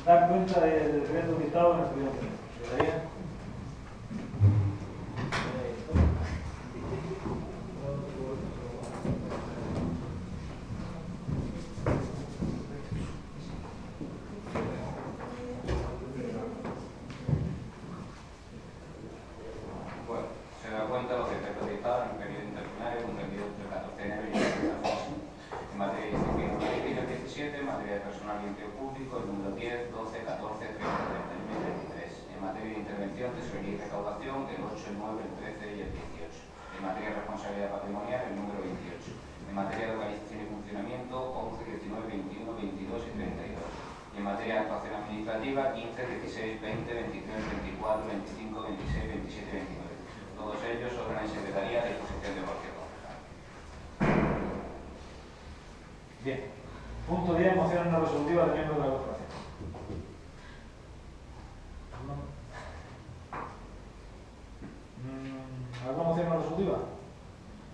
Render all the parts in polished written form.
dar cuenta del decreto dictado en el periodo primero. ¿Debería? Bueno, se da cuenta los decretos dictados en el periodo interplenario comprendido entre el 14 de enero y el 1 de agosto. En materia de disciplina política, el 17, en materia de personal y empleo público, el número 10, 12, 14, 30, 31 y 33. En materia de intervención, tesorería y recaudación, el 8, el 9, el 13 y el 18. En materia de responsabilidad patrimonial, el número 28. En materia de organización y funcionamiento, 11, 19, 21, 22 y 32. Y en materia de actuación administrativa, 15, 16, 20, 23, 24, 25, 26, 27 y 29. Todos ellos obran en secretaría a disposición de cualquier concejal. Bien. Punto 10. Moción no resolutiva de miembros de la corporación. ¿Alguna moción no resolutiva?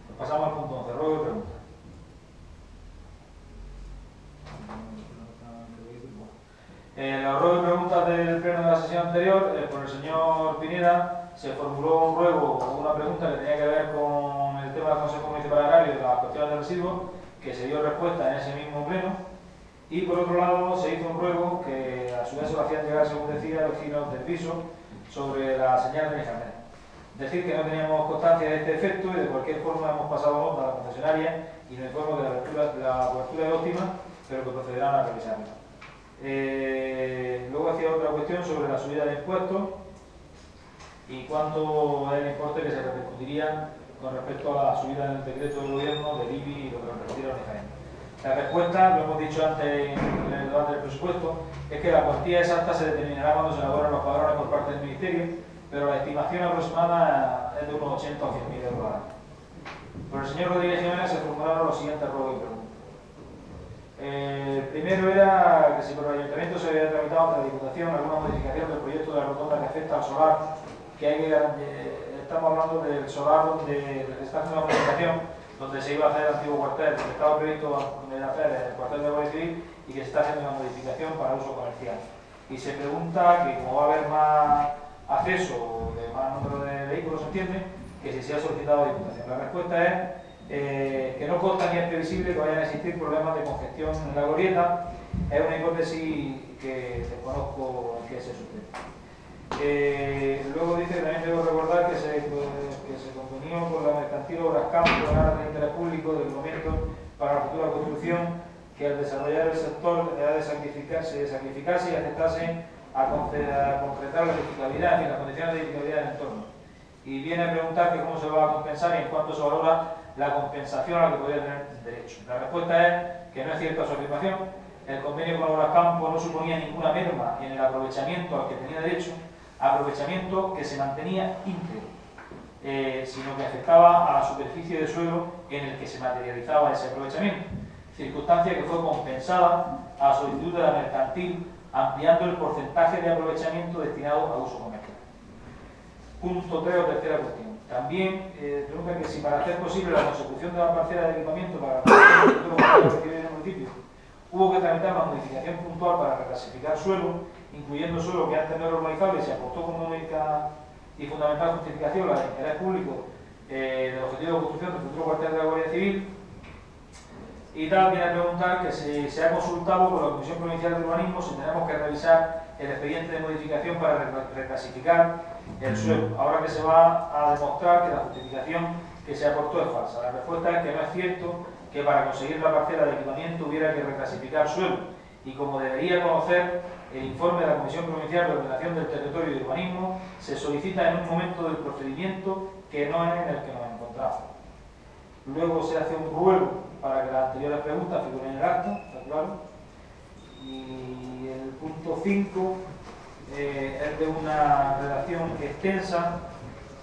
Pues pasamos al punto 11. Ruego y pregunta. Los ruegos y preguntas del pleno de la sesión anterior, por el señor Pineda, se formuló un ruego o una pregunta que tenía que ver con el tema del Consejo Municipal Agrario de las cuestiones de residuos, que se dio respuesta en ese mismo pleno. Y por otro lado, se hizo un ruego que a su vez se lo hacían llegar, según decía, vecinos del piso, sobre la señal de Internet. Decir que no teníamos constancia de este efecto y de cualquier forma hemos pasado nota a la concesionaria y nos informo que la cobertura es óptima, pero que procederán a revisarla. Luego hacía otra cuestión sobre la subida de impuestos y cuánto es el importe que se repercutiría con respecto a la subida del decreto del gobierno del IBI y lo que repercutiría diferente. La respuesta, lo hemos dicho antes en el debate del presupuesto, es que la cuantía exacta se determinará cuando se elaboren los padrones por parte del Ministerio, pero la estimación aproximada es de unos 80 o 100.000 euros al año. Por el señor Rodríguez Jiménez se formularon los siguientes ruegos y preguntas. Primero era que si por el Ayuntamiento se había tramitado ante la Diputación alguna modificación del proyecto de la rotonda que afecta al solar, que hay que estamos hablando del solar donde está haciendo una modificación, donde se iba a hacer el antiguo cuartel, donde estaba previsto hacer el cuartel de Guardia Civil y que se está haciendo una modificación para uso comercial. Y se pregunta que como va a haber más acceso de más número de vehículos, entiende, que si se ha solicitado a la Diputación. La respuesta es que no consta ni es previsible que vayan a existir problemas de congestión en la glorieta. Es una hipótesis que desconozco en qué se sustenta. Luego dice que también debo recordar que se convenió con la mercantil Obras Campo en aras de interés público de equipamiento para la futura construcción, que al desarrollar el sector ha de sacrificarse y aceptarse a concretar la edificabilidad y las condiciones de edificabilidad del entorno. Y viene a preguntar que cómo se va a compensar y en cuánto se valora la compensación a la que podría tener derecho. La respuesta es que no es cierta su afirmación. El convenio con Obras Campo no suponía ninguna merma en el aprovechamiento al que tenía derecho, aprovechamiento que se mantenía íntegro, sino que afectaba a la superficie de suelo en el que se materializaba ese aprovechamiento, circunstancia que fue compensada a solicitud de la mercantil, ampliando el porcentaje de aprovechamiento destinado a uso comercial. Punto 3 o tercera cuestión. También pregunta que si para hacer posible la consecución de la parcela de equipamiento para la construcción del futuro comercial recibido en el municipio, hubo que tramitar una modificación puntual para reclasificar suelo, incluyendo suelo que antes no era urbanizable y se aportó como única y fundamental justificación la de interés público del objetivo de construcción del futuro cuartel de la Guardia Civil. Y tal, viene a preguntar que si se ha consultado con la Comisión Provincial de Urbanismo si tenemos que revisar el expediente de modificación para reclasificar el suelo, ahora que se va a demostrar que la justificación que se aportó es falsa. La respuesta es que no es cierto que para conseguir la parcela de equipamiento hubiera que reclasificar suelo, y como debería conocer el informe de la Comisión Provincial de Ordenación del Territorio y de Urbanismo, se solicita en un momento del procedimiento que no es en el que nos encontramos. Luego se hace un ruego para que las anteriores preguntas figuren en el acta, ¿está claro? Y el punto 5 es de una redacción extensa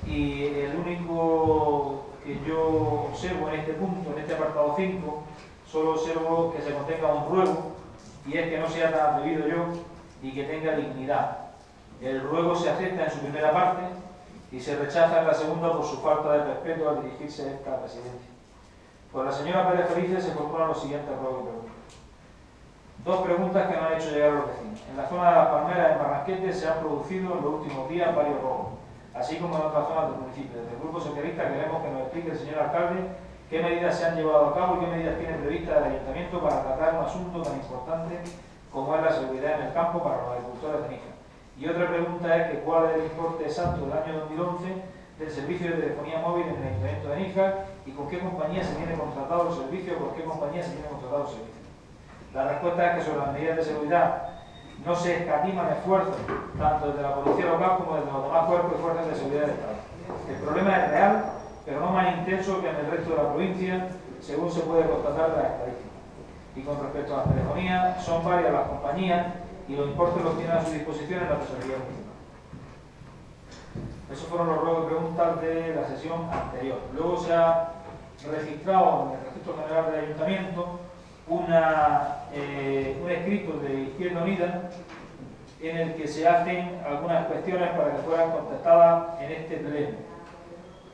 y el único que yo observo en este punto, en este apartado 5, solo observo que se contenga un ruego, y es que no sea tan atrevido yo y que tenga dignidad. El ruego se acepta en su primera parte y se rechaza en la segunda por su falta de respeto al dirigirse a esta presidencia. Por la señora Pérez Felices se formulan los siguientes ruegos y preguntas. Dos preguntas que nos han hecho llegar los vecinos. En la zona de las Palmeras, en Barranquete, se han producido en los últimos días varios robos, así como en otras zonas del municipio. Desde el Grupo Socialista queremos que nos explique el señor alcalde qué medidas se han llevado a cabo y qué medidas tiene previstas el ayuntamiento para tratar un asunto tan importante como es la seguridad en el campo para los agricultores de Níjar. Y otra pregunta es que cuál es el importe exacto del año 2011 del servicio de telefonía móvil en el ayuntamiento de Níjar y con qué compañía se tiene contratado el servicio o con qué compañía se tiene contratado el servicio. La respuesta es que sobre las medidas de seguridad no se escatiman esfuerzos, tanto desde la policía local como desde los demás cuerpos y fuerzas de seguridad del Estado. El problema es real, pero no más intenso que en el resto de la provincia, según se puede constatar de las estadísticas. Y con respecto a la telefonía, son varias las compañías y los importes los tienen a su disposición en la tesorería municipal. Esos fueron los ruegos y preguntas de la sesión anterior. Luego se ha registrado en el registro general del ayuntamiento un escrito de Izquierda Unida en el que se hacen algunas cuestiones para que fueran contestadas en este pleno.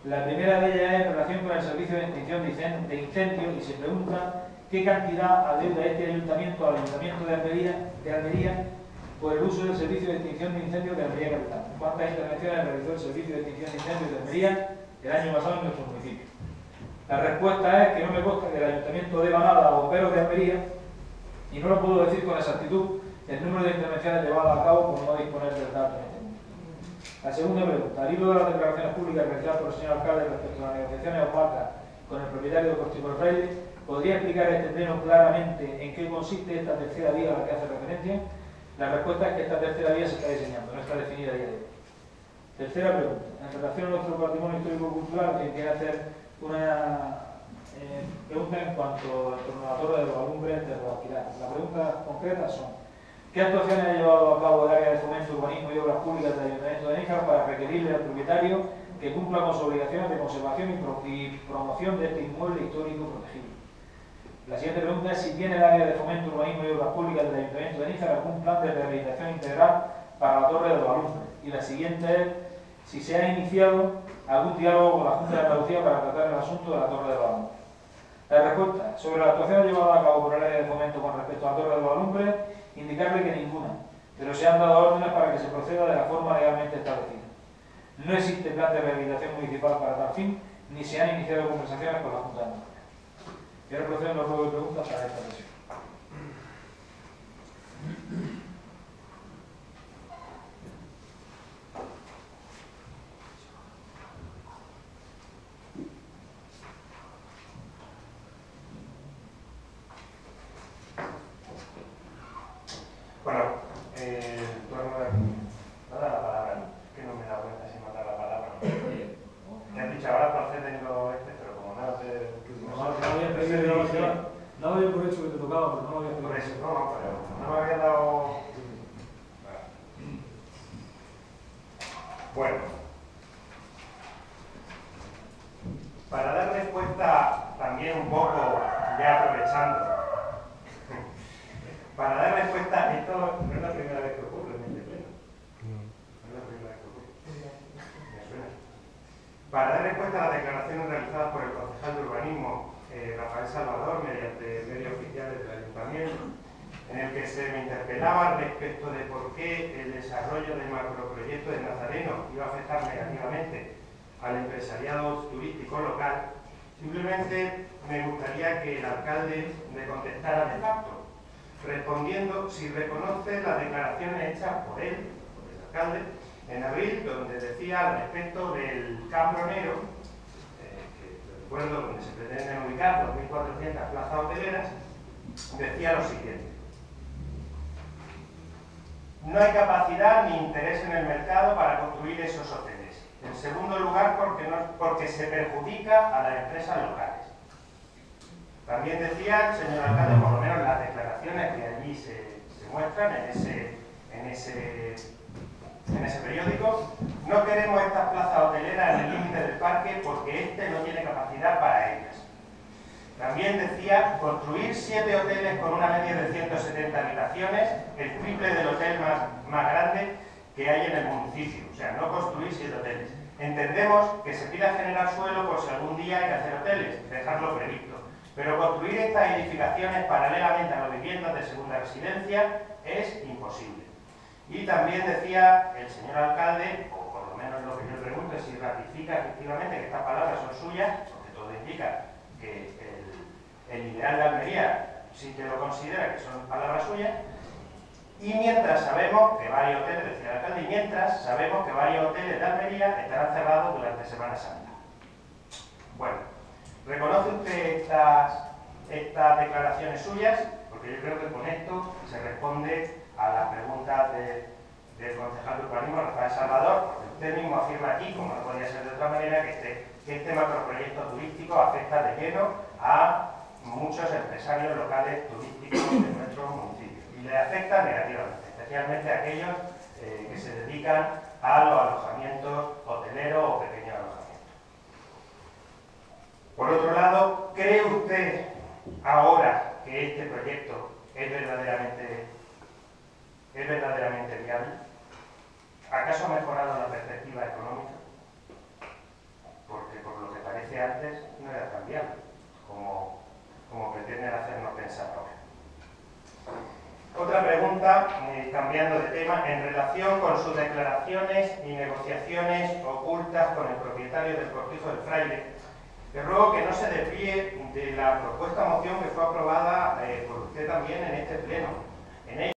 La primera de ellas es en relación con el servicio de extinción de incendios y se pregunta qué cantidad adeuda este ayuntamiento al ayuntamiento de Almería por el uso del servicio de extinción de incendios de Almería Capital. ¿Cuántas intervenciones realizó el servicio de extinción de incendios de Almería el año pasado en nuestro municipio? La respuesta es que no me consta que el ayuntamiento deba nada a bomberos de Almería y no lo puedo decir con exactitud el número de intervenciones llevadas a cabo por no disponer del dato en este momento. La segunda pregunta, al hilo de las declaraciones públicas realizadas por el señor alcalde respecto a las negociaciones opacas con el propietario de Cortijo del Fraile, ¿podría explicar a este pleno claramente en qué consiste esta tercera vía a la que hace referencia? La respuesta es que esta tercera vía se está diseñando, no está definida a día de hoy. Tercera pregunta, en relación a nuestro patrimonio histórico-cultural, que quiere hacer una pregunta en cuanto al la torre de los alumbres de Guadalquivir. Las preguntas concretas son: ¿qué actuaciones ha llevado a cabo el área de fomento, urbanismo y obras públicas del Ayuntamiento de Níjar para requerirle al propietario que cumpla con sus obligaciones de conservación y promoción de este inmueble histórico protegido? La siguiente pregunta es si tiene el área de fomento, urbanismo y obras públicas del Ayuntamiento de Níjar algún plan de rehabilitación integral para la torre de los alumbres. Y la siguiente es si se ha iniciado algún diálogo con la Junta de Andalucía para tratar el asunto de la torre de los alumbres. La respuesta sobre la actuación llevada a cabo por el área de fomento con respecto a la torre de los alumbres, indicarle que ninguna, pero se han dado órdenes para que se proceda de la forma legalmente establecida. No existe plan de rehabilitación municipal para tal fin, ni se han iniciado conversaciones con la Junta de Andalucía. Y ahora proceden los ruegos y preguntas para esta sesión. Bueno, turno de... ¿No da la palabra? Que no me da cuenta si me da la palabra. Me has dicho ahora para hacer tengo pero como no te... No había por hecho que te tocaba, pero no lo había pedido. Por eso, pero no me había dado... Bueno. Para dar respuesta también un poco, ya aprovechando, para dar respuesta, esto no es la primera vez que ocurre en este pleno. No es la primera vez que ocurre. Me suena. Para dar respuesta a las declaraciones realizadas por el concejal de urbanismo, Rafael Salvador, mediante medios oficiales del ayuntamiento, en el que se me interpelaba respecto de por qué el desarrollo del macroproyecto de Nazareno iba a afectar negativamente al empresariado turístico local, simplemente me gustaría que el alcalde me contestara de facto, respondiendo si reconoce las declaraciones hechas por él, por el alcalde, en abril, donde decía al respecto del Cambronero, que recuerdo donde se pretenden ubicar 2.400 plazas hoteleras, decía lo siguiente: no hay capacidad ni interés en el mercado para construir esos hoteles. En segundo lugar, porque se perjudica a las empresas locales. También decía el señor alcalde, por lo menos las declaraciones que allí se muestran en ese periódico: no queremos estas plazas hoteleras en el límite del parque porque este no tiene capacidad para ellas. También decía construir 7 hoteles con una media de 170 habitaciones, el triple del hotel más grande que hay en el municipio. O sea, no construir 7 hoteles. Entendemos que se pida generar suelo por si algún día hay que hacer hoteles, dejarlo previsto. Pero construir estas edificaciones paralelamente a las viviendas de segunda residencia es imposible. Y también decía el señor alcalde, o por lo menos lo que yo pregunto es si ratifica efectivamente que estas palabras son suyas, porque todo indica que el ideal de Almería sí que lo considera que son palabras suyas. Y mientras sabemos que varios hoteles, decía el alcalde, y mientras sabemos que varios hoteles de Almería estarán cerrados durante Semana Santa. Bueno, ¿reconoce usted estas declaraciones suyas? Porque yo creo que con esto se responde a las preguntas del concejal de urbanismo, Rafael Salvador, porque usted mismo afirma aquí, como no podía ser de otra manera, que este macroproyecto turístico afecta de lleno a muchos empresarios locales turísticos de nuestro municipio. Y le afecta negativamente, especialmente a aquellos que se dedican a los alojamientos hoteleros o pequeños alojamientos. Por otro lado, ¿cree usted ahora que este proyecto es verdaderamente viable? ¿Acaso ha mejorado la perspectiva económica? Porque por lo que parece antes no era tan viable como pretenden hacernos pensar ahora. Otra pregunta, cambiando de tema, en relación con sus declaraciones y negociaciones ocultas con el propietario del Cortijo del Fraile. Le ruego que no se desvíe de la propuesta moción que fue aprobada por usted también en este pleno. En ella